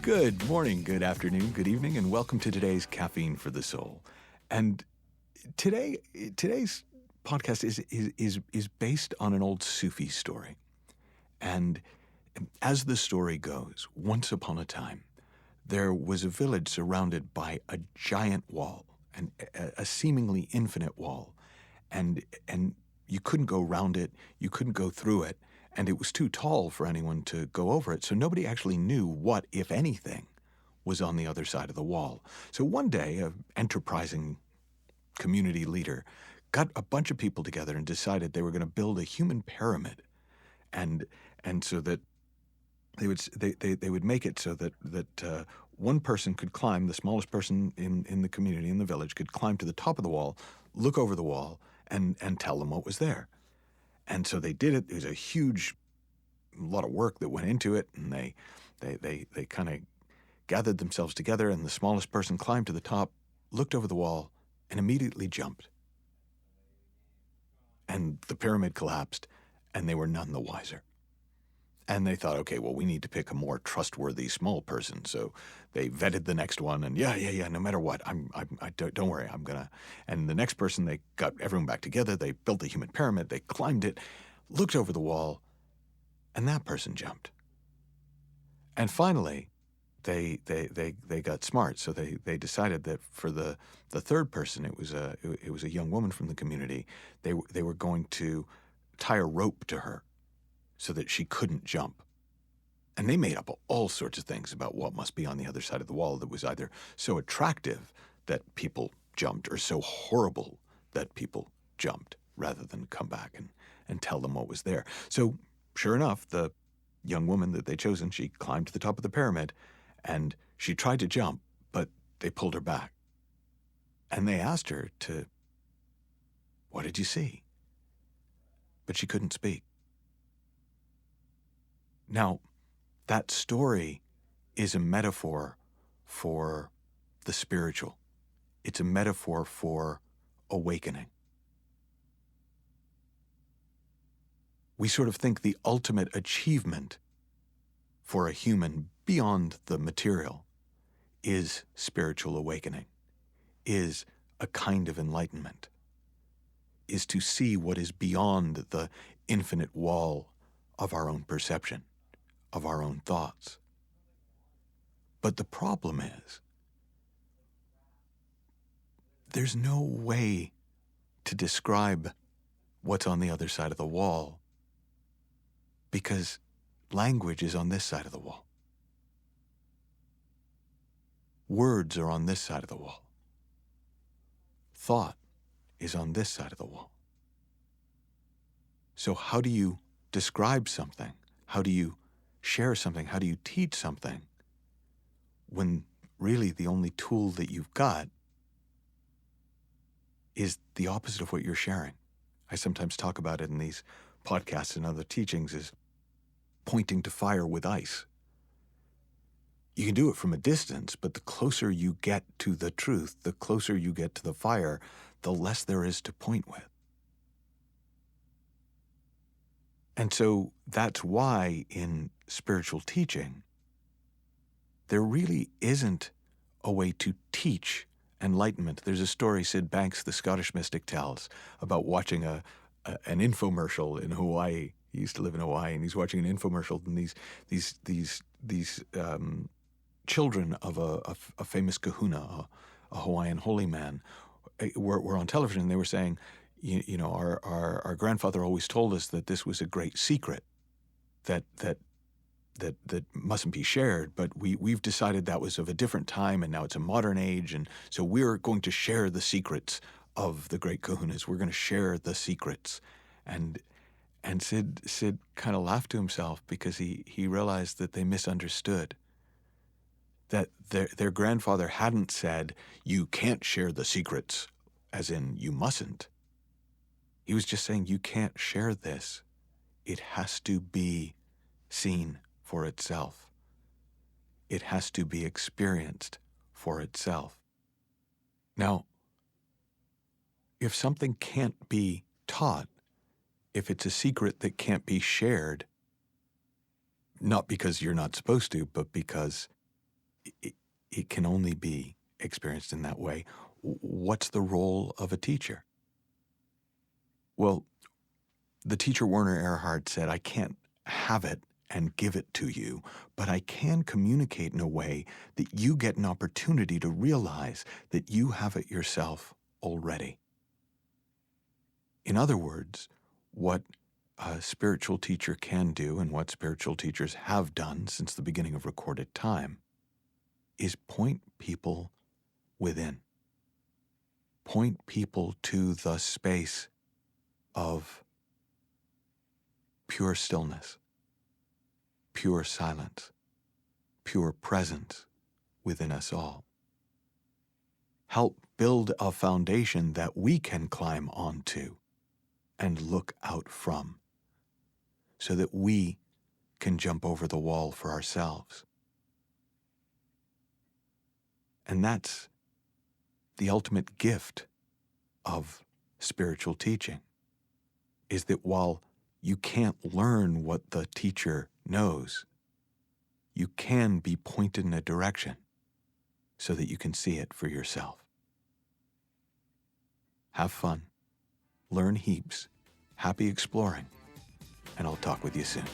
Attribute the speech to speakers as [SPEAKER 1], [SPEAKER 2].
[SPEAKER 1] Good morning, good afternoon, good evening, and welcome to today's Caffeine for the Soul. And today's podcast is based on an old Sufi story. And as the story goes, once upon a time, there was a village surrounded by a giant wall, and a seemingly infinite wall, and you couldn't go around it, you couldn't go through it, and it was too tall for anyone to go over it, so nobody actually knew what, if anything, was on the other side of the wall. So one day, an enterprising community leader got a bunch of people together and decided they were going to build a human pyramid, and so that they would make it so that one person could climb, the smallest person in the community, in the village, could climb to the top of the wall, look over the wall, and tell them what was there. And so they did it. It was a lot of work that went into it, and they kind of gathered themselves together, and the smallest person climbed to the top, looked over the wall, and immediately jumped. And the pyramid collapsed, and they were none the wiser. And they thought, okay, well, we need to pick a more trustworthy small person. So they vetted the next one, and yeah, no matter what, don't worry, I'm gonna. And the next person, they got everyone back together. They built the human pyramid. They climbed it, looked over the wall, and that person jumped. And finally, they got smart. So they decided that for the third person, it was a young woman from the community. They were going to tie a rope to her, so that she couldn't jump. And they made up all sorts of things about what must be on the other side of the wall that was either so attractive that people jumped or so horrible that people jumped rather than come back and tell them what was there. So sure enough, the young woman that they'd chosen, she climbed to the top of the pyramid and she tried to jump, but they pulled her back. And they asked her what did you see? But she couldn't speak. Now, that story is a metaphor for the spiritual. It's a metaphor for awakening. We sort of think the ultimate achievement for a human beyond the material is spiritual awakening, is a kind of enlightenment, is to see what is beyond the infinite wall of our own perception, of our own thoughts. But the problem is, there's no way to describe what's on the other side of the wall because language is on this side of the wall. Words are on this side of the wall. Thought is on this side of the wall. So how do you describe something? How do you share something? How do you teach something when really the only tool that you've got is the opposite of what you're sharing? I sometimes talk about it in these podcasts and other teachings as pointing to fire with ice. You can do it from a distance, but the closer you get to the truth, the closer you get to the fire, the less there is to point with. And so that's why in spiritual teaching, there really isn't a way to teach enlightenment. There's a story Sid Banks, the Scottish mystic, tells about watching an infomercial in Hawaii. He used to live in Hawaii, and he's watching an infomercial, and these children of a famous kahuna, a Hawaiian holy man, were on television, and they were saying, you know, our grandfather always told us that this was a great secret that mustn't be shared, but we've decided that was of a different time, and now it's a modern age, and so we're going to share the secrets of the great kahunas. We're going to share the secrets. And Sid kind of laughed to himself because he realized that they misunderstood. That their grandfather hadn't said, you can't share the secrets, as in you mustn't. He was just saying, you can't share this. It has to be seen for itself. It has to be experienced for itself. Now, if something can't be taught, if it's a secret that can't be shared, not because you're not supposed to, but because it can only be experienced in that way, what's the role of a teacher? Well, the teacher Werner Erhard said, I can't have it and give it to you, but I can communicate in a way that you get an opportunity to realize that you have it yourself already. In other words, what a spiritual teacher can do, and what spiritual teachers have done since the beginning of recorded time, is point people within. Point people to the space of pure stillness, pure silence, pure presence within us all. Help build a foundation that we can climb onto and look out from, so that we can jump over the wall for ourselves. And that's the ultimate gift of spiritual teaching, is that while you can't learn what the teacher knows, you can be pointed in a direction so that you can see it for yourself. Have fun, learn heaps, happy exploring, and I'll talk with you soon.